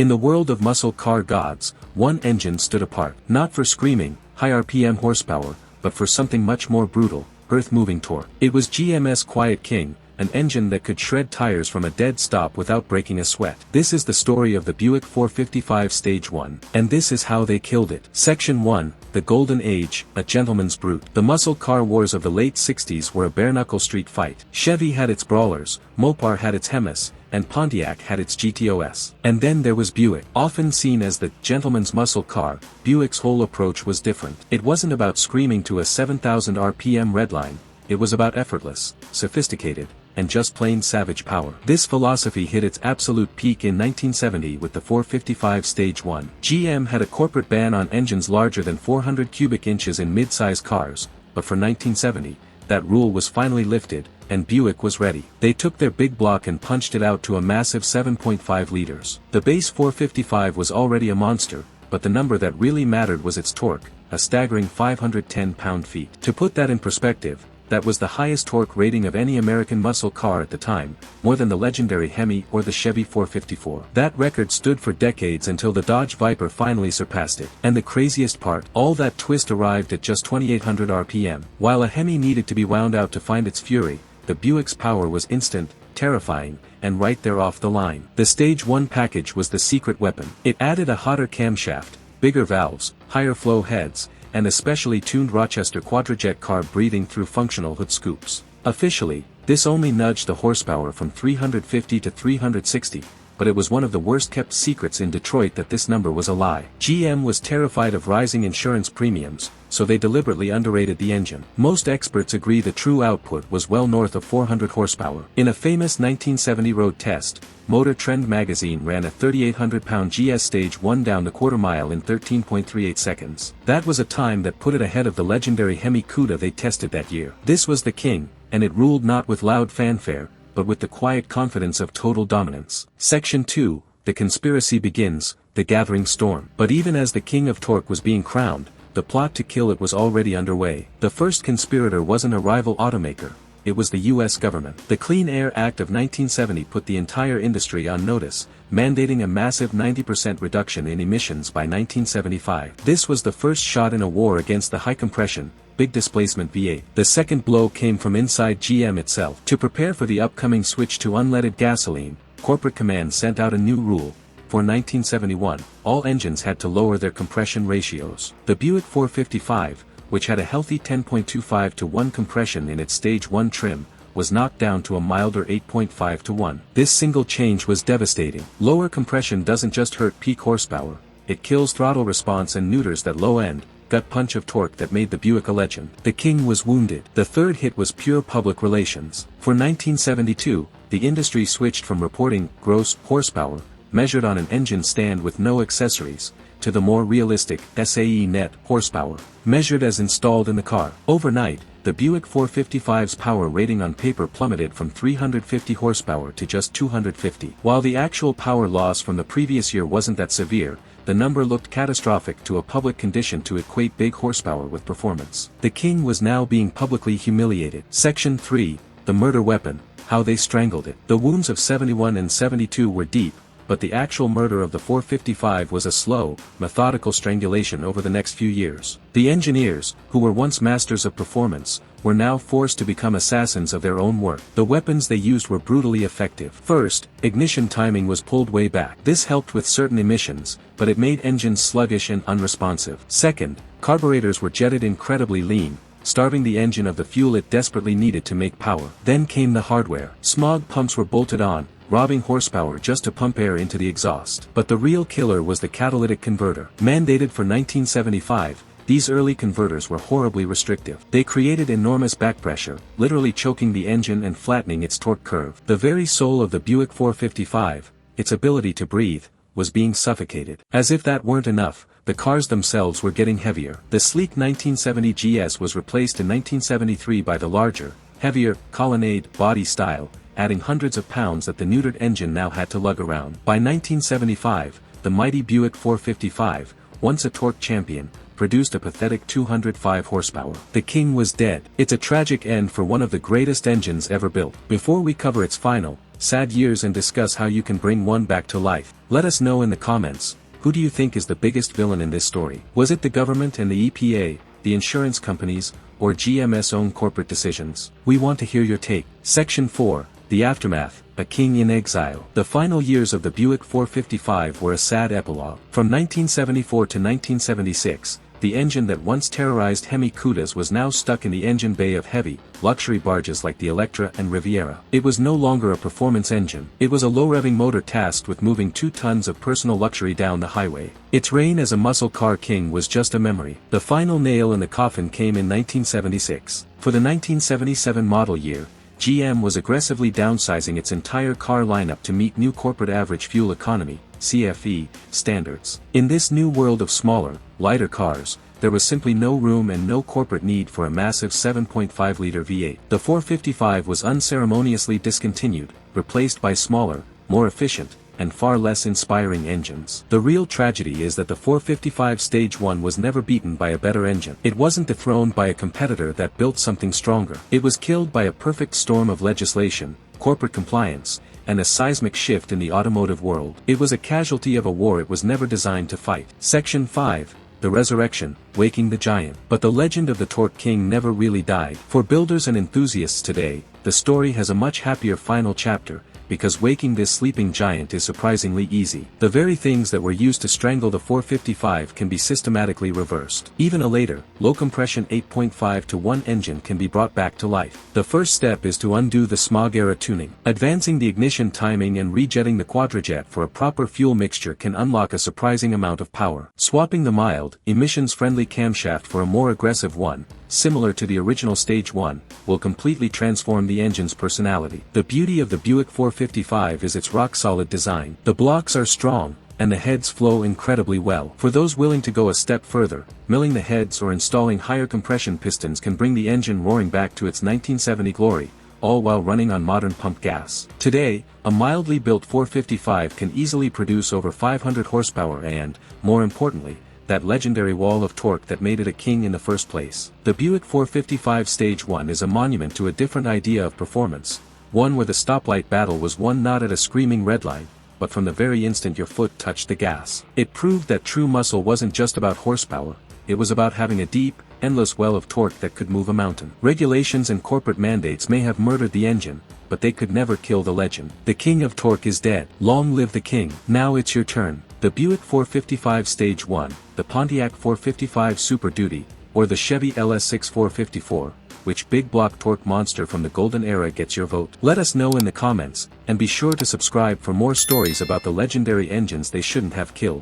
In the world of muscle car gods, one engine stood apart. Not for screaming, high RPM horsepower, but for something much more brutal, earth-moving torque. It was GM's Quiet King, an engine that could shred tires from a dead stop without breaking a sweat. This is the story of the Buick 455 Stage 1. And this is how they killed it. Section 1, The Golden Age, a gentleman's brute. The muscle car wars of the late 60s were a bare-knuckle street fight. Chevy had its brawlers, Mopar had its Hemis, and Pontiac had its GTOS. And then there was Buick. Often seen as the gentleman's muscle car, Buick's whole approach was different. It wasn't about screaming to a 7,000 RPM redline, it was about effortless, sophisticated, and just plain savage power. This philosophy hit its absolute peak in 1970 with the 455 Stage 1. GM had a corporate ban on engines larger than 400 cubic inches in mid-size cars, but for 1970, that rule was finally lifted, and Buick was ready. They took their big block and punched it out to a massive 7.5 liters. The base 455 was already a monster, but the number that really mattered was its torque, a staggering 510 pound-feet. To put that in perspective, that was the highest torque rating of any American muscle car at the time, more than the legendary Hemi or the Chevy 454. That record stood for decades until the Dodge Viper finally surpassed it. And the craziest part, all that twist arrived at just 2,800 RPM. While a Hemi needed to be wound out to find its fury, the Buick's power was instant, terrifying, and right there off the line. The Stage 1 package was the secret weapon. It added a hotter camshaft, bigger valves, higher flow heads, and a specially tuned Rochester quadrajet carb breathing through functional hood scoops. Officially, this only nudged the horsepower from 350 to 360, but it was one of the worst-kept secrets in Detroit that this number was a lie. GM was terrified of rising insurance premiums, so they deliberately underrated the engine. Most experts agree the true output was well north of 400 horsepower. In a famous 1970 road test, Motor Trend magazine ran a 3,800-pound GS Stage 1 down the quarter-mile in 13.38 seconds. That was a time that put it ahead of the legendary Hemi Cuda they tested that year. This was the king, and it ruled not with loud fanfare, but with the quiet confidence of total dominance. Section 2, The Conspiracy Begins, The Gathering Storm. But even as the king of torque was being crowned, the plot to kill it was already underway. The first conspirator wasn't a rival automaker, it was the U.S. government. The Clean Air Act of 1970 put the entire industry on notice, mandating a massive 90% reduction in emissions by 1975. This was the first shot in a war against the high-compression, big-displacement V8. The second blow came from inside GM itself. To prepare for the upcoming switch to unleaded gasoline, corporate command sent out a new rule. For 1971, all engines had to lower their compression ratios. The Buick 455, which had a healthy 10.25 to 1 compression in its Stage 1 trim, was knocked down to a milder 8.5 to 1. This single change was devastating. Lower compression doesn't just hurt peak horsepower, it kills throttle response and neuters that low-end, gut punch of torque that made the Buick a legend. The king was wounded. The third hit was pure public relations. For 1972, the industry switched from reporting gross horsepower, measured on an engine stand with no accessories, to the more realistic SAE net horsepower, measured as installed in the car. Overnight, the Buick 455's power rating on paper plummeted from 350 horsepower to just 250. While the actual power loss from the previous year wasn't that severe, the number looked catastrophic to a public condition to equate big horsepower with performance. The king was now being publicly humiliated. Section 3, The Murder Weapon, How They Strangled It. The wounds of 71 and 72 were deep, but the actual murder of the 455 was a slow, methodical strangulation over the next few years. The engineers, who were once masters of performance, were now forced to become assassins of their own work. The weapons they used were brutally effective. First, ignition timing was pulled way back. This helped with certain emissions, but it made engines sluggish and unresponsive. Second, carburetors were jetted incredibly lean, starving the engine of the fuel it desperately needed to make power. Then came the hardware. Smog pumps were bolted on, robbing horsepower just to pump air into the exhaust. But the real killer was the catalytic converter. Mandated for 1975, these early converters were horribly restrictive. They created enormous backpressure, literally choking the engine and flattening its torque curve. The very soul of the Buick 455, its ability to breathe, was being suffocated. As if that weren't enough, the cars themselves were getting heavier. The sleek 1970 GS was replaced in 1973 by the larger, heavier, colonnade body style, adding hundreds of pounds that the neutered engine now had to lug around. By 1975, the mighty Buick 455, once a torque champion, produced a pathetic 205 horsepower. The king was dead. It's a tragic end for one of the greatest engines ever built. Before we cover its final, sad years and discuss how you can bring one back to life. Let us know in the comments, who do you think is the biggest villain in this story? Was it the government and the EPA, the insurance companies, or GM's own corporate decisions? We want to hear your take. Section 4, The Aftermath, A King in Exile. The final years of the Buick 455 were a sad epilogue. From 1974 to 1976, the engine that once terrorized Hemi Cudas was now stuck in the engine bay of heavy, luxury barges like the Electra and Riviera. It was no longer a performance engine. It was a low-revving motor tasked with moving 2 tons of personal luxury down the highway. Its reign as a muscle car king was just a memory. The final nail in the coffin came in 1976. For the 1977 model year, GM was aggressively downsizing its entire car lineup to meet new corporate average fuel economy, CFE, standards. In this new world of smaller, lighter cars, there was simply no room and no corporate need for a massive 7.5-liter V8. The 455 was unceremoniously discontinued, replaced by smaller, more efficient, and far less inspiring engines. The real tragedy is that the 455 Stage 1 was never beaten by a better engine. It wasn't dethroned by a competitor that built something stronger. It was killed by a perfect storm of legislation, corporate compliance, and a seismic shift in the automotive world. It was a casualty of a war it was never designed to fight. Section 5, The Resurrection, Waking the Giant. But the legend of the Torque King never really died. For builders and enthusiasts today, the story has a much happier final chapter, because waking this sleeping giant is surprisingly easy. The very things that were used to strangle the 455 can be systematically reversed. Even a later, low-compression 8.5-to-1 engine can be brought back to life. The first step is to undo the smog-era tuning. Advancing the ignition timing and rejetting the quadrajet for a proper fuel mixture can unlock a surprising amount of power. Swapping the mild, emissions-friendly camshaft for a more aggressive one, similar to the original Stage 1, will completely transform the engine's personality. The beauty of the Buick 455 is its rock-solid design. The blocks are strong, and the heads flow incredibly well. For those willing to go a step further, milling the heads or installing higher compression pistons can bring the engine roaring back to its 1970 glory, all while running on modern pump gas. Today, a mildly built 455 can easily produce over 500 horsepower and, more importantly, that legendary wall of torque that made it a king in the first place. The Buick 455 Stage 1 is a monument to a different idea of performance, one where the stoplight battle was won not at a screaming red line, but from the very instant your foot touched the gas. It proved that true muscle wasn't just about horsepower, it was about having a deep, endless well of torque that could move a mountain. Regulations and corporate mandates may have murdered the engine, but they could never kill the legend. The king of torque is dead. Long live the king. Now it's your turn. The Buick 455 Stage 1, the Pontiac 455 Super Duty, or the Chevy LS6 454, which big block torque monster from the golden era gets your vote? Let us know in the comments, and be sure to subscribe for more stories about the legendary engines they shouldn't have killed.